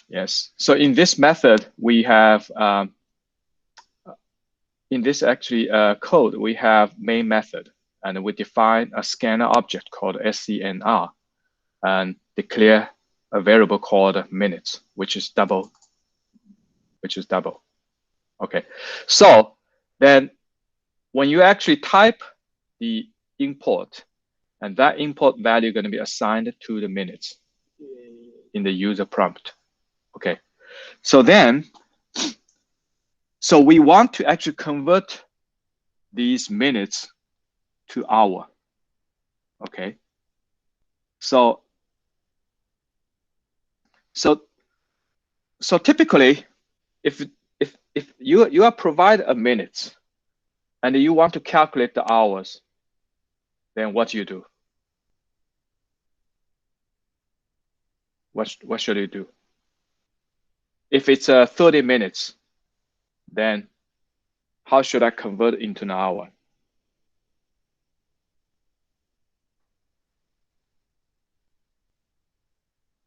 Yes. So in this method, we have in this actually code, we have main method, and we define a scanner object called SCNR, and declare a variable called minutes, which is double. Okay. So then when you actually type the import, and that import value is going to be assigned to the minutes in the user prompt. Okay. So then, so we want to actually convert these minutes to hour. Okay. So typically, if you are provided a minute and you want to calculate the hours, then what do you do? What should you do? If it's 30 minutes, then how should I convert it into an hour?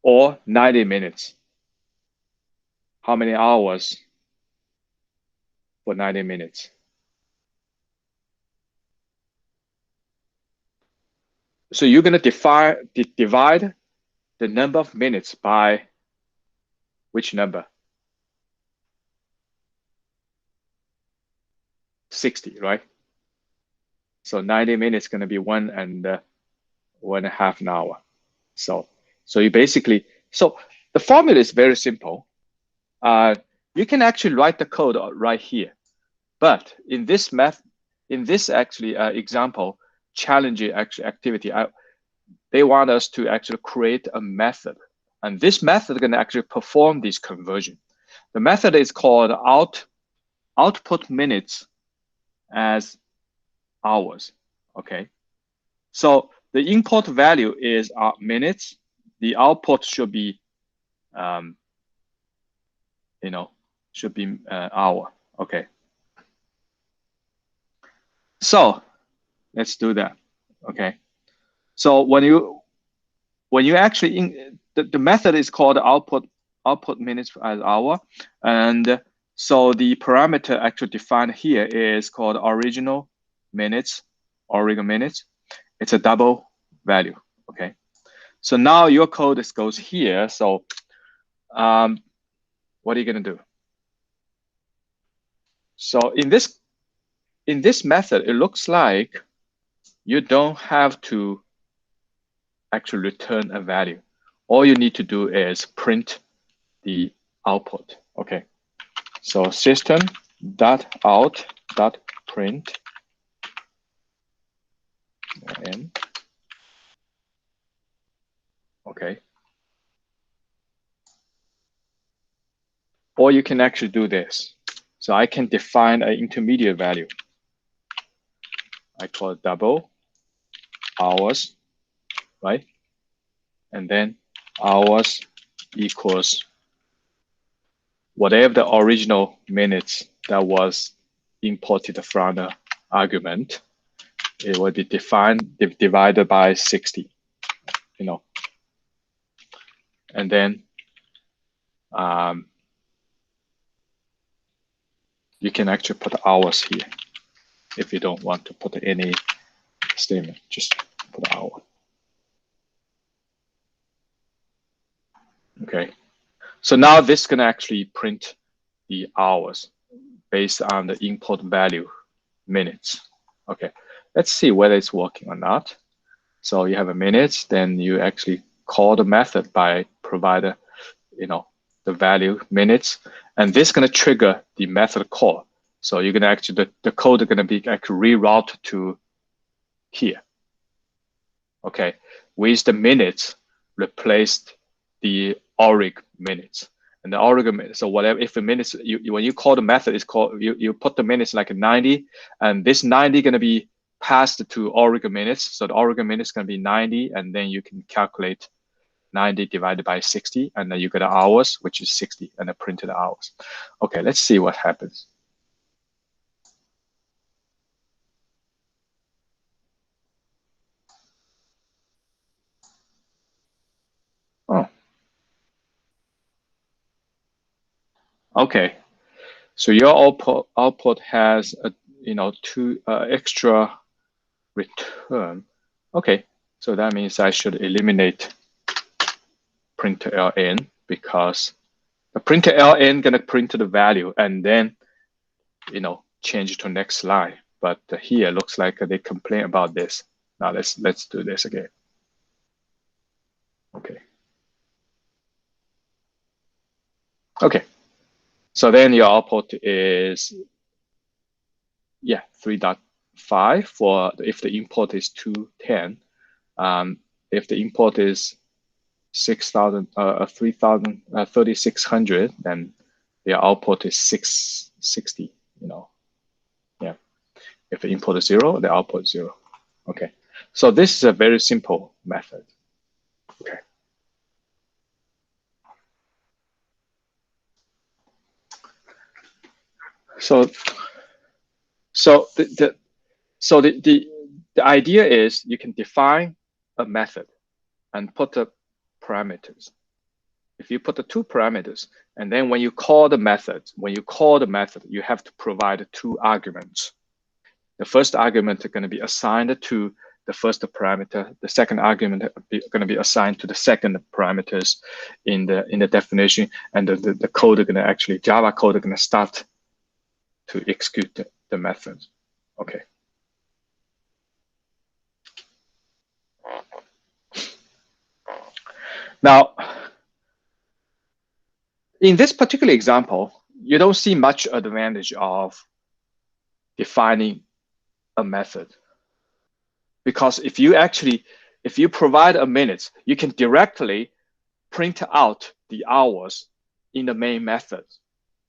Or 90 minutes? How many hours for 90 minutes? So you're going to divide the number of minutes by which number? 60, right? So 90 minutes is going to be 1.5 an hour. So you basically, so the formula is very simple. You can actually write the code right here, but in this actually example, challenging activity, they want us to actually create a method, and this method is going to actually perform this conversion. The method is called output minutes as hours. Okay, so the input value is minutes. The output should be, should be hour. Okay. So let's do that. Okay. So when you actually the method is called output minutes as hour, and so the parameter actually defined here is called original minutes. It's a double value. Okay. So now your code goes here. So what are you going to do? So in this method, it looks like you don't have to actually return a value. All you need to do is print the output. Okay. So system.out.print and okay. Or you can actually do this. So I can define an intermediate value. I call it double hours, right? And then hours equals whatever the original minutes that was imported from the argument. It will be divided by 60, and then you can actually put hours here. If you don't want to put any statement, just put hour. Okay. So now this can actually print the hours based on the input value minutes. Okay. Let's see whether it's working or not. So you have a minute, then you actually call the method by provide, the value minutes, and this is going to trigger the method call. So you're going to actually, the code is going to be actually reroute to here. Okay, with the minutes replaced the orig minutes, and the orig minutes. So whatever, if the minutes, when you call the method, is called you put the minutes like 90, and this 90 going to be passed to orig minutes. So the orig minutes going to be 90, and then you can calculate 90 divided by 60, and then you get the hours, which is 60, and the printed hours. Okay, let's see what happens. Oh, Okay, so your output has a two extra return. Okay, so that means I should eliminate println because the println gonna print the value and then change it to next line. But here looks like they complain about this. Now let's do this again. Okay. Okay. So then your output is 3.5 for if the import is 210. If the import is 3600, then the output is 660. Yeah. If the input is 0, the output is 0. Okay. So this is a very simple method. Okay. So the idea is you can define a method and put the parameters. If you put the 2 parameters, and then when you call the method, you have to provide 2 arguments. The first argument is going to be assigned to the first parameter. The second argument is going to be assigned to the second parameters in the definition, and the code is going to actually Java code is going to start to execute the method. Okay. Now, in this particular example, you don't see much advantage of defining a method, because if you provide a minute, you can directly print out the hours in the main method.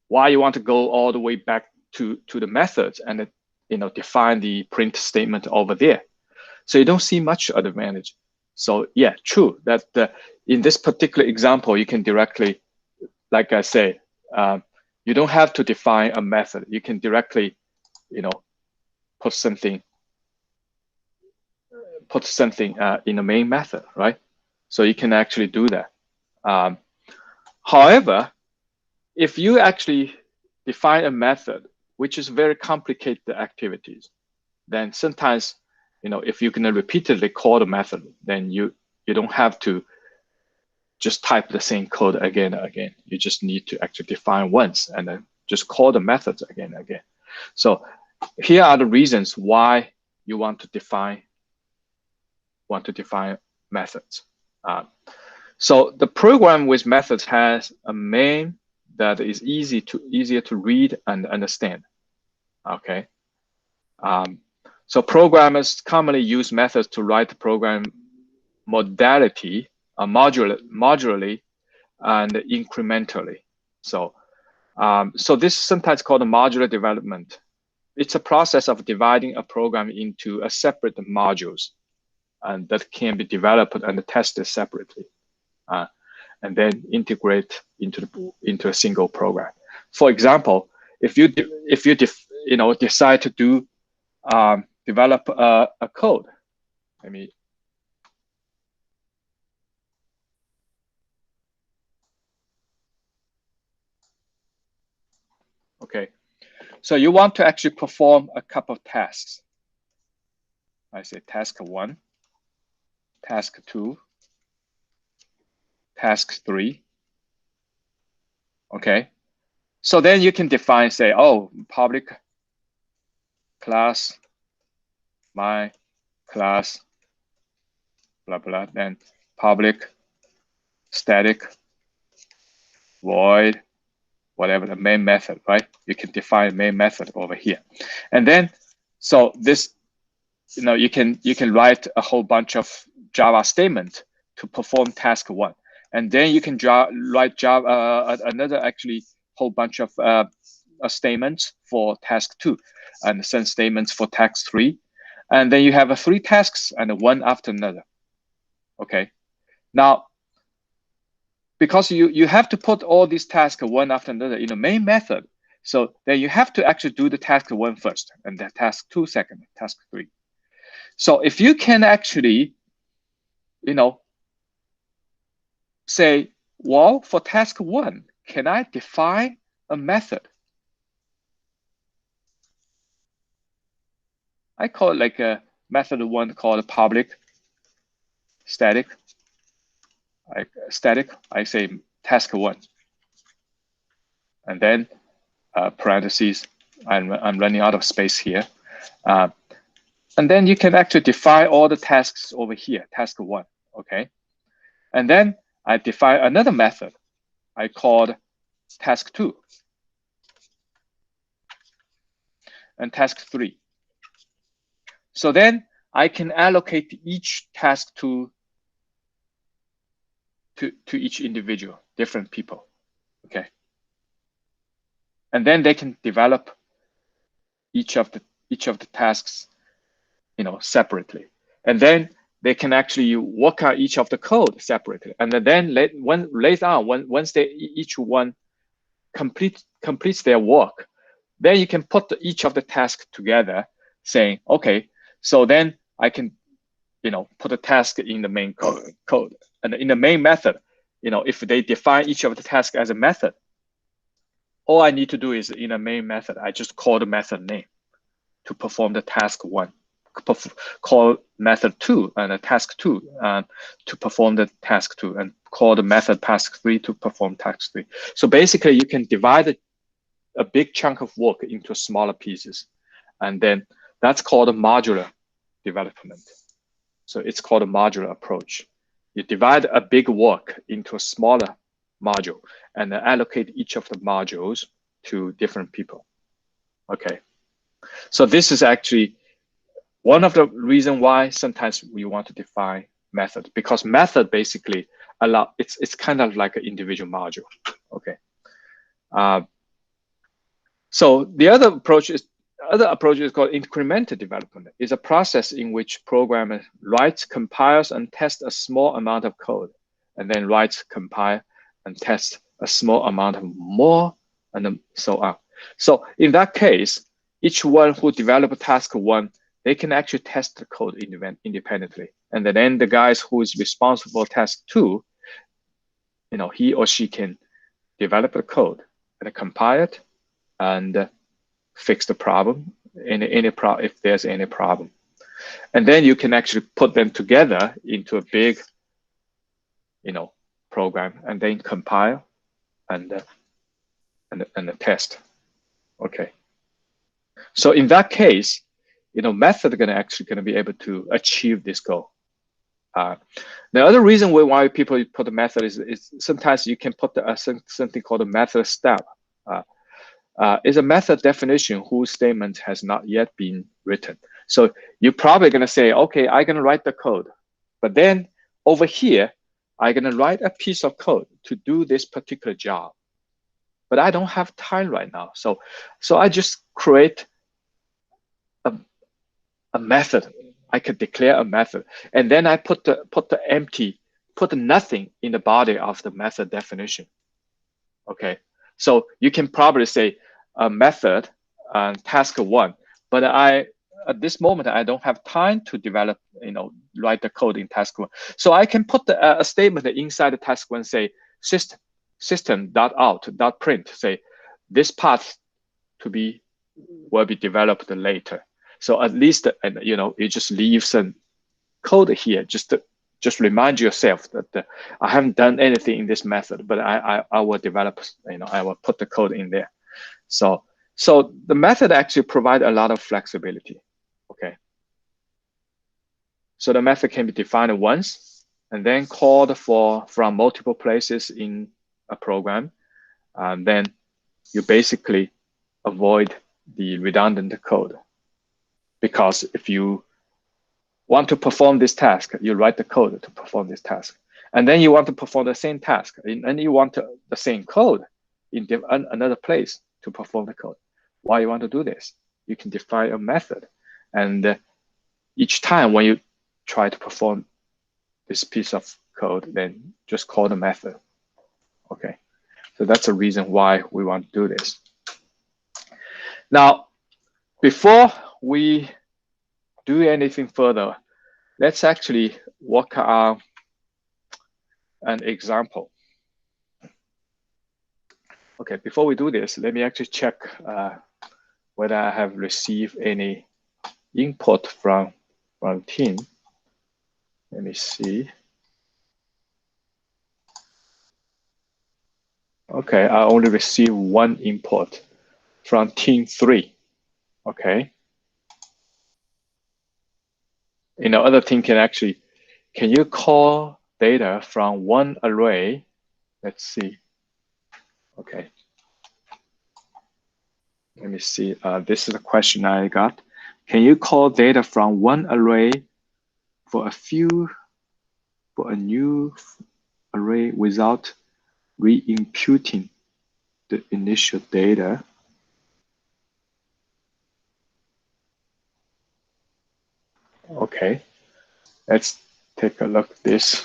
Why you want to go all the way back to the method and define the print statement over there? So you don't see much advantage. So yeah, true that in this particular example, you can directly, like I say, you don't have to define a method. You can directly, put something in the main method, right? So you can actually do that. However, if you actually define a method which is very complicated activities, then sometimes, if you're going to repeatedly call the method, then you don't have to just type the same code again and again. You just need to actually define once and then just call the methods again and again. So here are the reasons why you want to define methods. So the program with methods has a main that is easier to read and understand. Okay. So programmers commonly use methods to write the program modularly and incrementally. So this is sometimes called a modular development. It's a process of dividing a program into a separate modules, and that can be developed and tested separately, and then integrate into a single program. For example, if you decide to develop a code, okay, so you want to actually perform a couple of tasks. I say task 1, task 2, task 3. Okay, so then you can define, say, oh, public class, my class, blah blah, then public static void, whatever the main method, right? You can define main method over here, and then so this, you can write a whole bunch of Java statement to perform task 1, and then you can write Java another actually whole bunch of statements for task 2, and some statements for task 3, and then you have 3 tasks and one after another. Okay, now because you have to put all these tasks one after another in the main method, so then you have to actually do the task 1 first, and the task 2 second, task 3. So if you can actually, say, well, for task 1, can I define a method. I call it like a method one called public static. I say task one, and then parentheses. I'm running out of space here. And then you can actually define all the tasks over here, task one, okay? And then I define another method I called task two and task three. So then I can allocate each task to each individual, different people, okay? And then they can develop each of the tasks, separately. And then they can actually work out each of the code separately. And then later on, once each one completes their work, then you can put each of the tasks together, saying, okay, so then I can, put a task in the main code. And in the main method, if they define each of the tasks as a method, all I need to do is in a main method, I just call the method name to perform the task one, call method two and a task two to perform the task two, and call the method task three to perform task three. So basically you can divide a big chunk of work into smaller pieces. And then that's called a modular development. So it's called a modular approach. You divide a big work into a smaller module and allocate each of the modules to different people. Okay. So this is actually one of the reasons why sometimes we want to define method, because method basically it's kind of like an individual module. Okay. So the other approach is called incremental development. It's a process in which programmer writes, compiles, and tests a small amount of code, and then writes, compile, and test a small amount of more, and then so on. So in that case, each one who developed task one, they can actually test the code independently. And then the guys who is responsible for task two, he or she can develop the code and compile it and fix the problem, if there's any problem. And then you can actually put them together into a big, program, and then compile and test. Okay. So in that case, method actually going to be able to achieve this goal. The other reason why people put the method is sometimes you can put something called a method step. Is a method definition whose statement has not yet been written. So you're probably going to say, okay, I'm going to write the code, but then over here, I'm going to write a piece of code to do this particular job, but I don't have time right now. So I just create a method. I could declare a method, and then I put nothing in the body of the method definition. Okay, so you can probably say a method task one, but at this moment I don't have time to develop, write the code in task one. So I can put a statement inside the task one, say system.out.print, say this part will be developed later. So at least it just leaves some code here just remind yourself that I haven't done anything in this method, but I will develop, I will put the code in there. So the method actually provides a lot of flexibility. Okay. So the method can be defined once and then called from multiple places in a program. And then you basically avoid the redundant code, because if you want to perform this task, you write the code to perform this task. And then you want to perform the same task, and you want the same code in another place to perform the code. Why you want to do this? You can define a method. And each time when you try to perform this piece of code, then just call the method. Okay, so that's a reason why we want to do this. Now, before we do anything further, let's actually work on an example. Okay, before we do this, let me actually check whether I have received any input from team. Let me see. Okay, I only received one input from team 3. Okay. Other team can you call data from one array? Let's see. Okay. Let me see. This is a question I got. Can you call data from one array for a new array without re-imputing the initial data? Okay, let's take a look at this.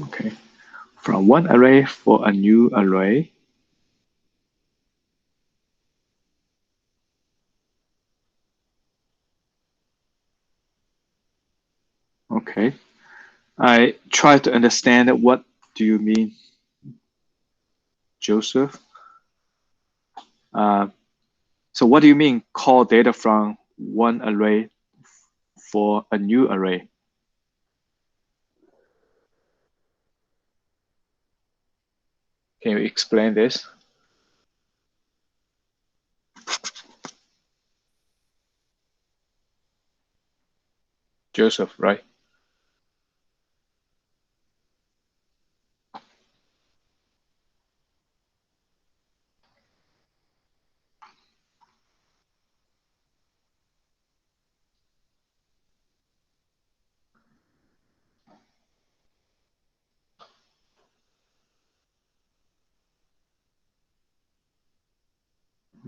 Okay, from one array for a new array. Okay, I try to understand what do you mean, Joseph? So what do you mean call data from one array for a new array? Can you explain this? Joseph, right?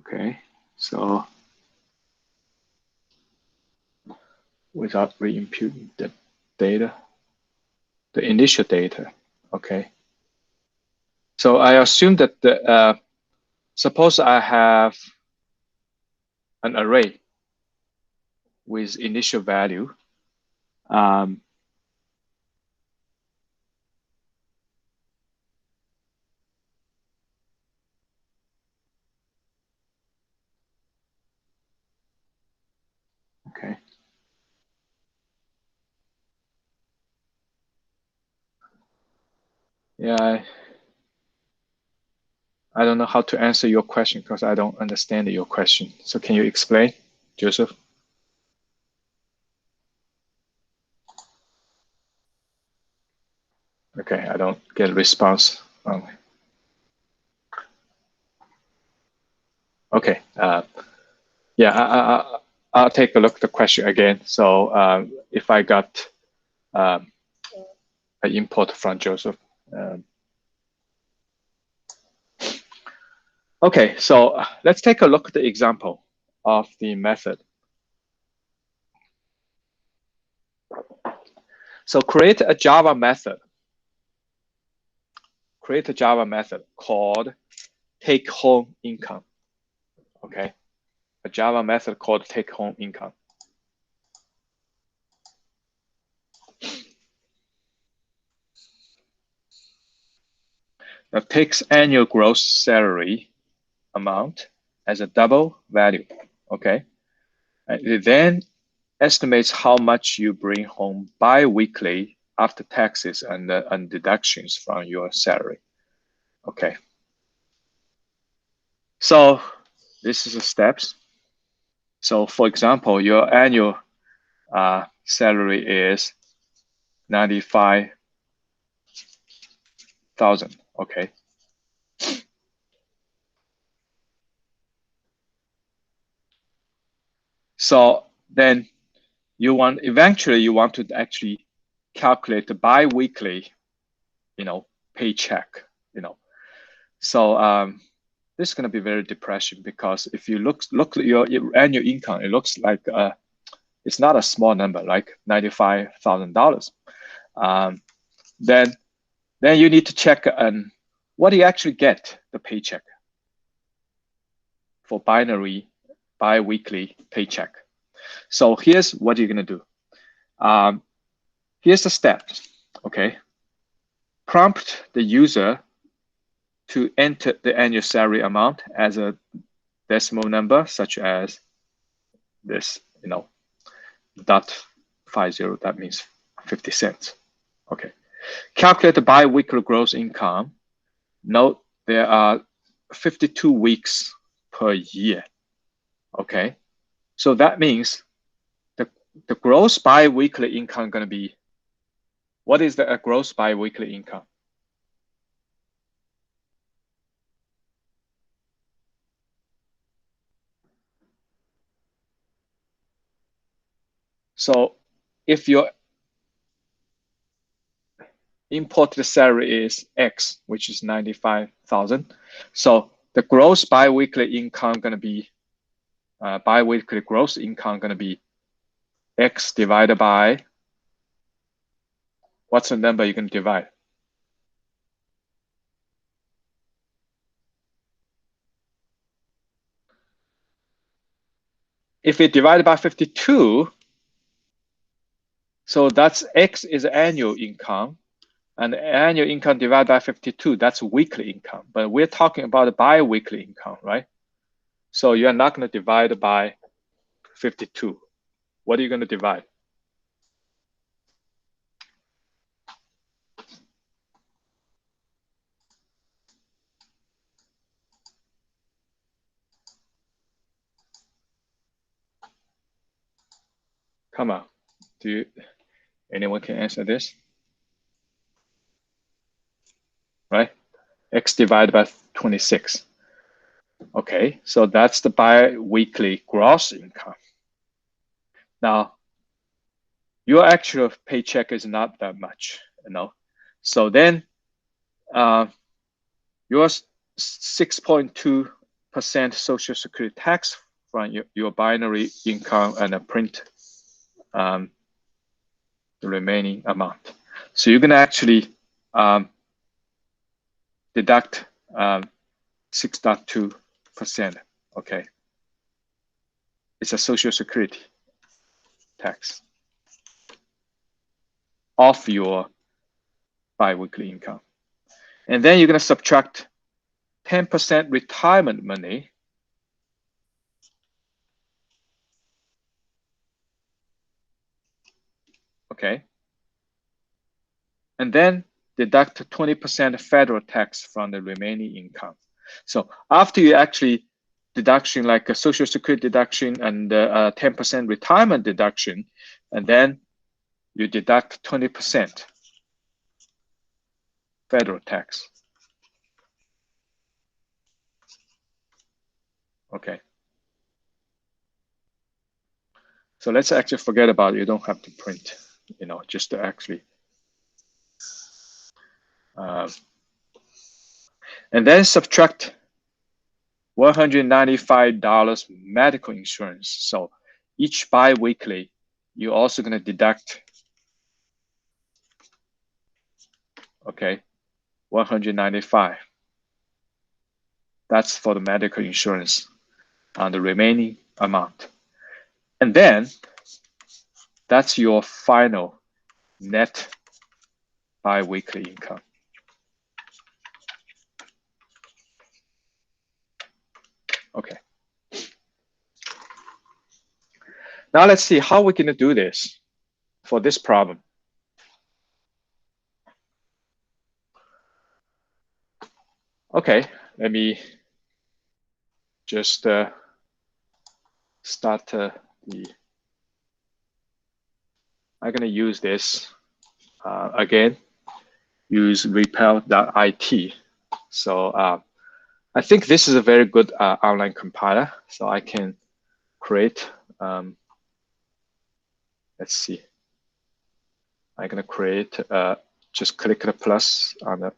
Okay, so without re-imputing the data, the initial data. Okay. So I assume that suppose I have an array with initial value. Okay. Yeah, I don't know how to answer your question because I don't understand your question. So can you explain, Joseph? Okay, I don't get a response. Okay. Yeah, I'll take a look at the question again. So if I got an input from Joseph. Okay, so let's take a look at the example of the method. So create a Java method. Create a Java method called take home income. Okay, a Java method called take home income. That takes annual gross salary amount as a double value. Okay, and it then estimates how much you bring home bi-weekly after taxes and deductions from your salary. Okay. So this is the steps. So for example, your annual salary is 95,000. Okay. So then eventually you want to actually calculate the bi-weekly, paycheck, So this is going to be very depressing because if you look at your annual income, it looks like it's not a small number, like $95,000. then you need to check what do you actually get the paycheck for binary bi-weekly paycheck. So here's what you're going to do. Here's the steps. Okay. Prompt the user to enter the annual salary amount as a decimal number, such as this, .50. That means 50 cents. Okay. Calculate the bi-weekly gross income. Note there are 52 weeks per year. Okay. So that means the gross bi-weekly income going to be, what is the gross bi-weekly income? So if your imported salary is X, which is 95,000, so the gross bi-weekly income going to be, bi-weekly gross income going to be X divided by, what's the number you can divide? If it divided by 52, so that's X is annual income, and annual income divided by 52, that's weekly income. But we're talking about bi-weekly income, right? So you're not going to divide by 52. What are you going to divide? Come on. Anyone can answer this? Right? X divided by 26. Okay, so that's the bi-weekly gross income. Now, your actual paycheck is not that much, So then your 6.2% Social Security tax from your binary income and print the remaining amount. So you're going to actually deduct 6.2%. Okay, it's a Social Security tax off your bi-weekly income. And then you're going to subtract 10% retirement money. Okay. And then deduct 20% federal tax from the remaining income. So after you actually deduction like a Social Security deduction and 10% retirement deduction, and then you deduct 20% federal tax. Okay. So let's actually forget about it. You don't have to print, just to actually. And then subtract $195 medical insurance. So each bi-weekly, you're also going to deduct, okay, 195. That's for the medical insurance on the remaining amount. And then that's your final net bi-weekly income. Okay. Now let's see how we're going to do this for this problem. Okay, let me just start I'm going to use this again, use repel.it. So I think this is a very good online compiler. So I can create, let's see. I'm going to create, just click the plus on the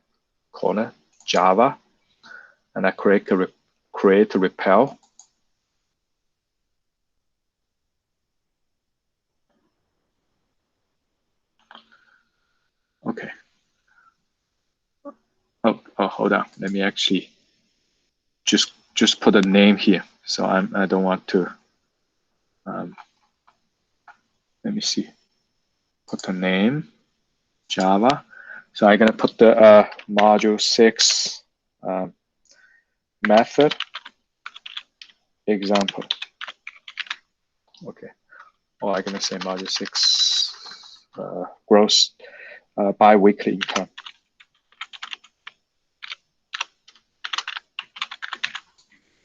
corner, Java, and I create a repel. Okay, hold on. Let me actually just put a name here. So I don't want to. Let me see. Put the name Java. So I'm gonna put the module 6 method example. Okay. Or I'm gonna say module 6 gross bi-weekly income.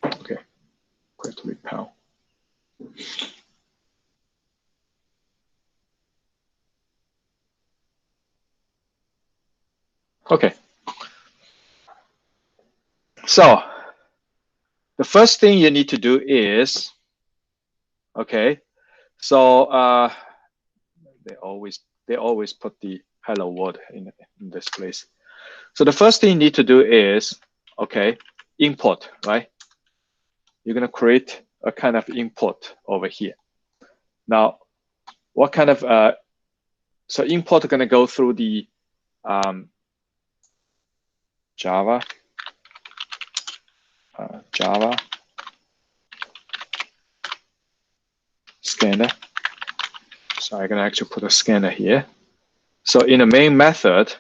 Okay. Quickly pound. Okay. So the first thing you need to do is, okay, so they always put the hello world in this place. So the first thing you need to do is, okay, import, right? You're gonna create a kind of import over here. Now, what kind of so import gonna go through the Java scanner. So I'm gonna actually put a scanner here. So in the main method,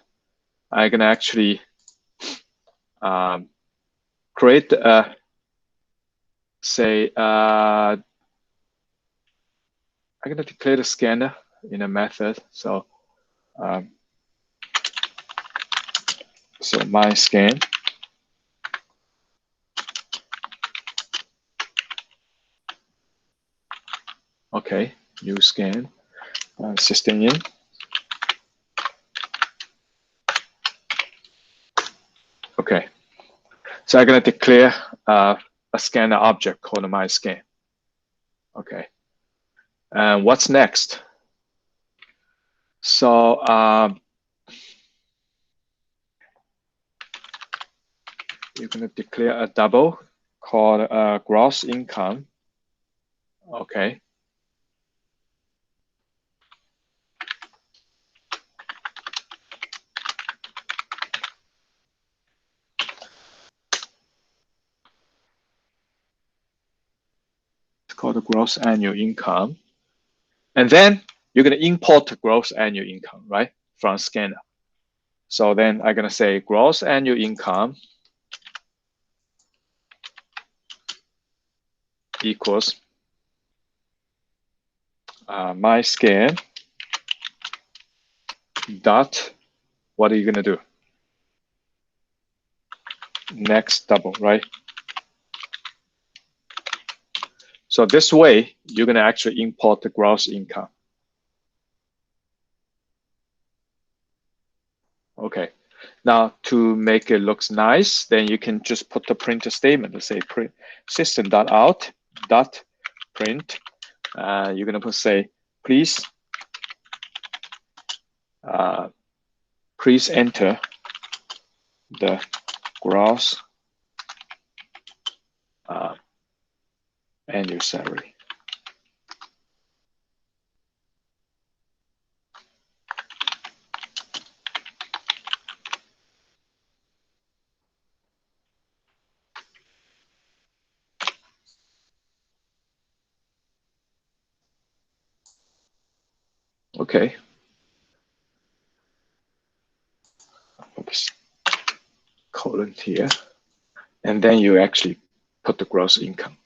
I'm gonna actually create say I'm gonna declare the scanner in a method. So so my scan. Okay, new scan, system in. Okay, so I'm gonna declare a scanner object called my scan. Okay, and what's next? So you're gonna declare a double called gross income. Okay. It's called the gross annual income. And then you're going to import the gross annual income, right, from scanner. So then I'm going to say gross annual income equals my scan dot, what are you going to do? Next double, right? So this way, you're going to actually import the gross income. Okay. Now, to make it looks nice, then you can just put the print statement to say print system.out.print. You're going to put say, please enter the gross annual salary. Okay. Oops. Colon here. And then you actually put the gross income.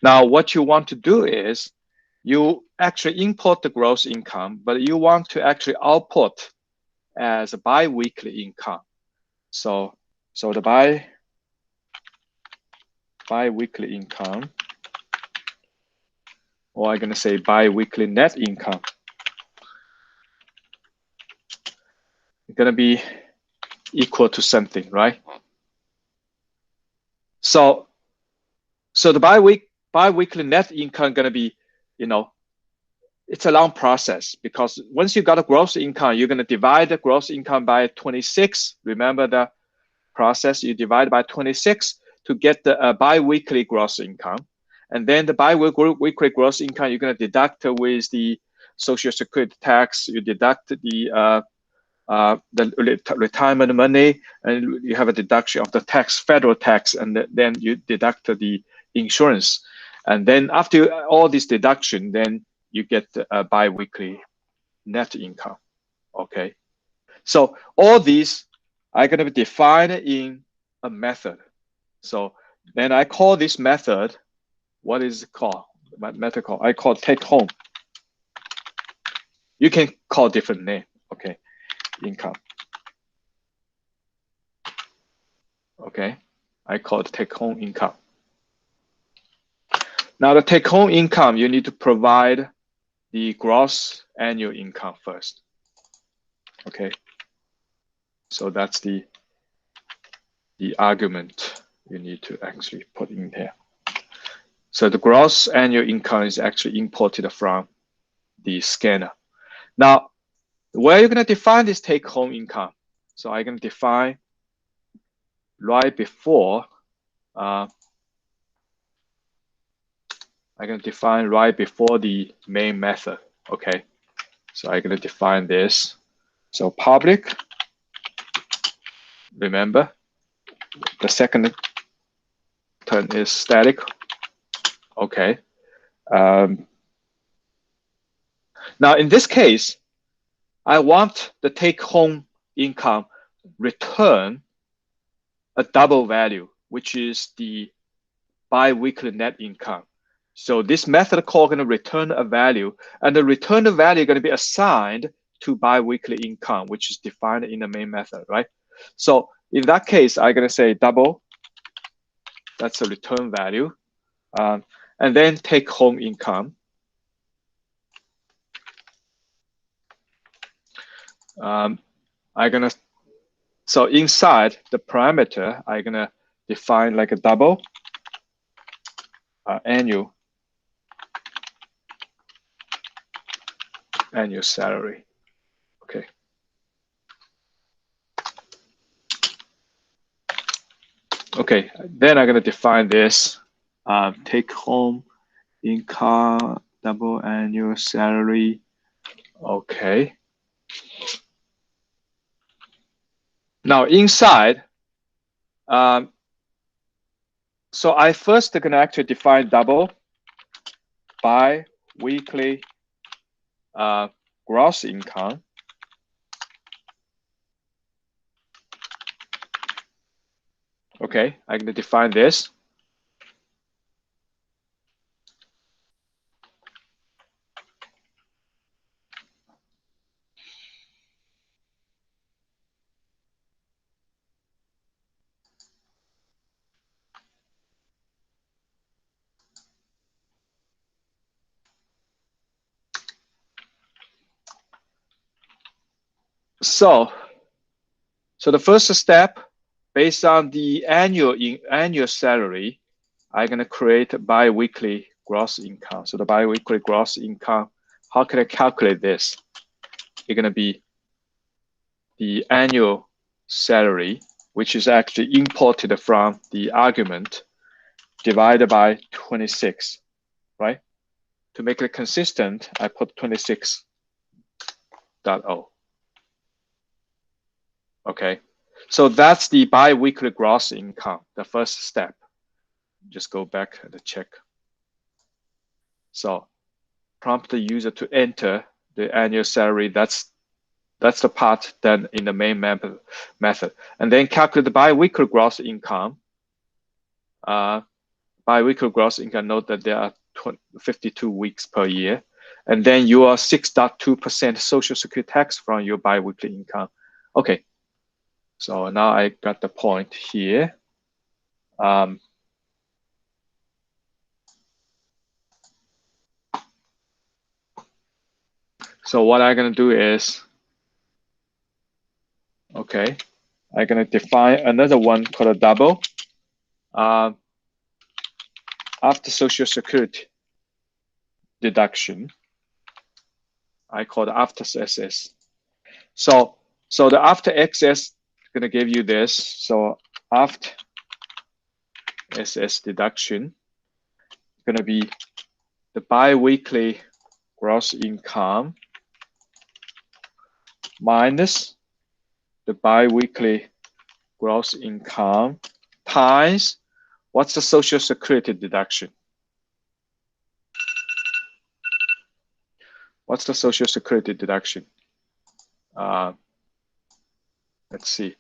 Now, what you want to do is you actually import the gross income, but you want to actually output as a bi-weekly income. So the bi-weekly income, or I'm going to say bi-weekly net income, it's going to be equal to something, right? So the bi-weekly net income going to be, it's a long process, because once you got a gross income, you're going to divide the gross income by 26. Remember the process? You divide by 26 to get the bi-weekly gross income. And then the bi-weekly gross income, you're going to deduct with the Social Security tax. You deduct the the retirement money, and you have a deduction of the tax, federal tax, and then you deduct the insurance. And then after all this deduction, then you get a biweekly net income. Okay. So all these are going to be defined in a method. So then I call this method, what is it called? My method called, I call take home. You can call different name, okay? Income. Okay, I call it take home income. Now the take home income, you need to provide the gross annual income first. Okay, so that's the argument you need to actually put in there. So the gross annual income is actually imported from the scanner. Now, where are you going to define this take home income? So I'm going to define right before, I'm going to define right before the main method. Okay, so I'm going to define this. So public, remember, the second term is static. Okay. Now in this case, I want the take home income return a double value, which is the biweekly net income. So this method call going to return a value, and the return value going to be assigned to biweekly income, which is defined in the main method, right? So in that case, I'm going to say double. That's a return value, and then take home income. I'm gonna, so inside the parameter, I'm gonna define like a double annual salary. Okay. Okay, then I'm gonna define this take home income double annual salary. Okay. Now inside, so I first gonna actually define double bi-weekly gross income. Okay, I'm gonna define this. So the first step, based on the annual salary, I'm gonna create a bi-weekly gross income. So the bi-weekly gross income, how can I calculate this? It's gonna be the annual salary, which is actually imported from the argument, divided by 26, right? To make it consistent, I put 26.0. Okay, so that's the bi-weekly gross income, the first step. Just go back and check. So prompt the user to enter the annual salary. That's the part done in the main method. And then calculate the bi-weekly gross income. Bi-weekly gross income, note that there are 52 weeks per year. And then you are 6.2% social security tax from your bi-weekly income. Okay, so now I got the point here. So what I'm gonna do is, okay, I'm gonna define another one called a double. After social security deduction, I call it after SS. So the after excess is gonna give you this. So after SS deduction, gonna be the bi-weekly gross income minus the biweekly gross income times what's the Social Security deduction? What's the Social Security deduction? Let's see.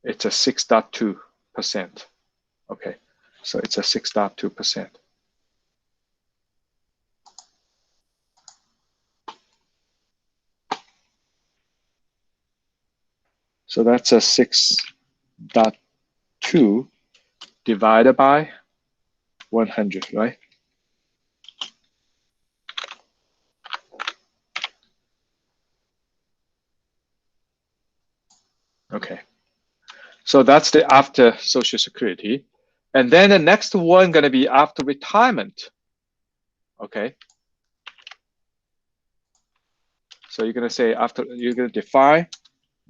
It's a 6.2%. Okay, so it's a 6.2%. So that's a 6.2 divided by 100, right? Okay. So that's the after Social Security. And then the next one going to be after retirement. Okay. So you're going to say after, you're going to define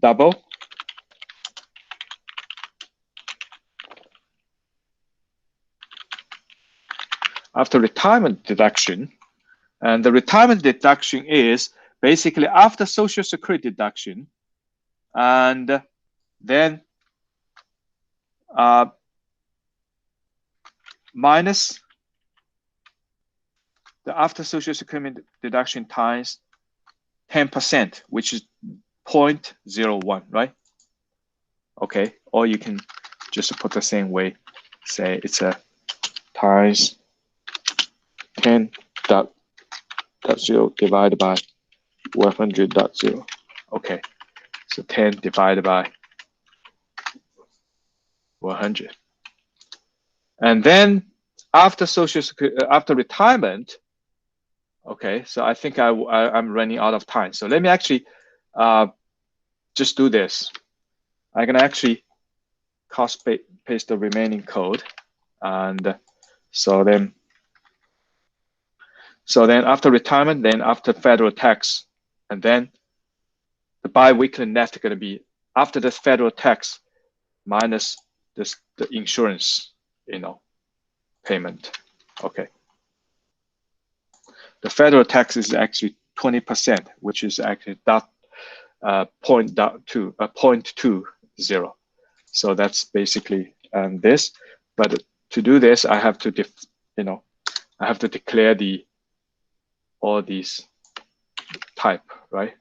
double. After retirement deduction. And the retirement deduction is basically after Social Security deduction. And then minus the after Social Security deduction times 10%, which is 0.01, right? Okay, or you can just put the same way, say it's a times 10.0 divided by 100.0. Okay, so 10 divided by 100. And then after Social Security, after retirement, okay, so I think I'm running out of time. So let me actually just do this. I'm gonna actually paste the remaining code, and so then after retirement, then after federal tax, and then the biweekly net is gonna be after the federal tax minus the insurance, payment. Okay. The federal tax is actually 20%, which is actually that 0.20. So that's basically this. But to do this, I have to I have to declare all these type, right?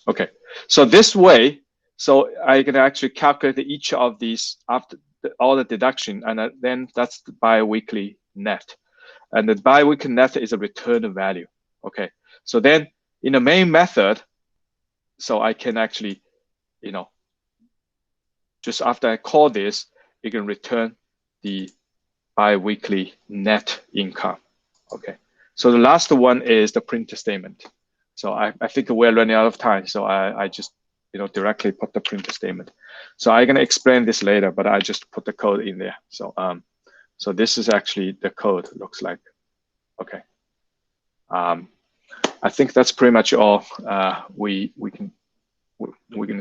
Okay. So this way, so I can actually calculate each of these after all the deduction, and then that's the biweekly net. And the biweekly net is a return value. Okay. So then in the main method, so I can actually, just after I call this, it can return the biweekly net income. Okay. So the last one is the print statement. So I think we're running out of time. So I just, directly put the print statement. So I'm going to explain this later, but I just put the code in there. So, so this is actually the code looks like. Okay. I think that's pretty much all we can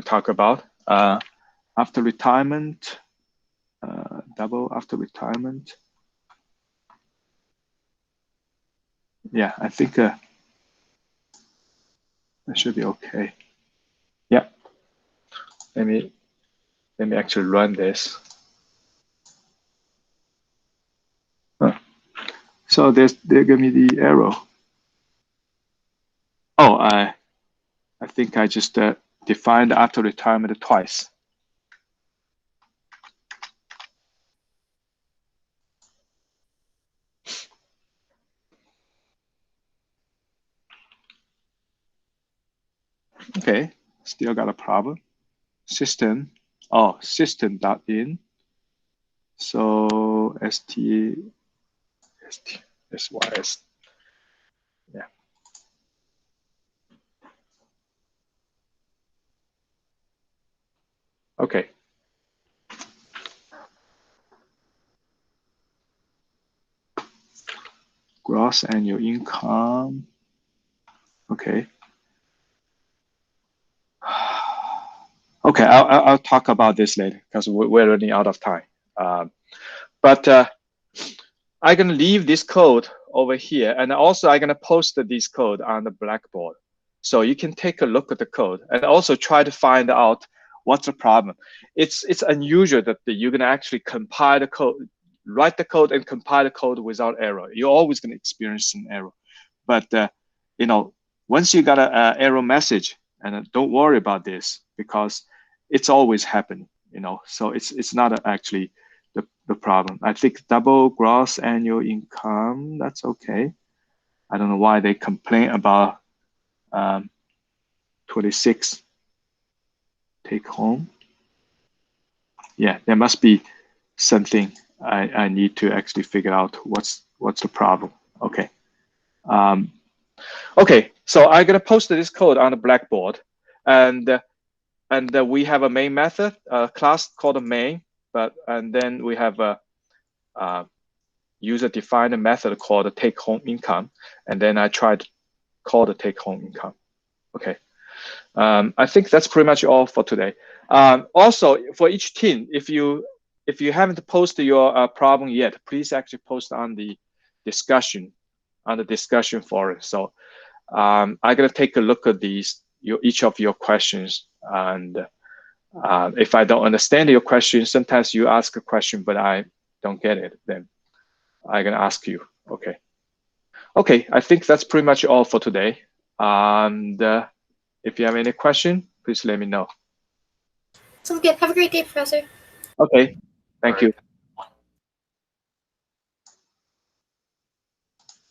talk about. After retirement, double after retirement. Yeah, I think that should be okay. Yeah. Let me actually run this. So there gave me the arrow. Oh, I think I just defined after retirement twice. Okay, still got a problem. System, system.in. So SYS. Yeah. Okay. Gross annual income. Okay. Okay, I'll talk about this later because we're running out of time. But I'm gonna leave this code over here, and also I'm gonna post this code on the Blackboard. So you can take a look at the code and also try to find out what's the problem. It's unusual that you're going to actually compile the code, write the code and compile the code without error. You're always going to experience an error. But you know, once you got an error message, and don't worry about this because it's always happening. You know, so it's not actually the problem. I think double gross annual income, that's okay. I don't know why they complain about 26 take home. Yeah, there must be something I need to actually figure out what's the problem. Okay. Okay, so I'm gonna post this code on the Blackboard, and we have a main method, a class called main, and then we have a user-defined method called take-home income, and then I tried to call the take-home income. Okay, I think that's pretty much all for today. Also, for each team, if you haven't posted your problem yet, please actually post on the discussion forum. So I'm gonna take a look at each of your questions, and if I don't understand your question, sometimes you ask a question but I don't get it, then I'm gonna ask you. Okay. Okay, I think that's pretty much all for today. And if you have any question, please let me know. Sounds good. Have a great day, Professor. Okay, thank you.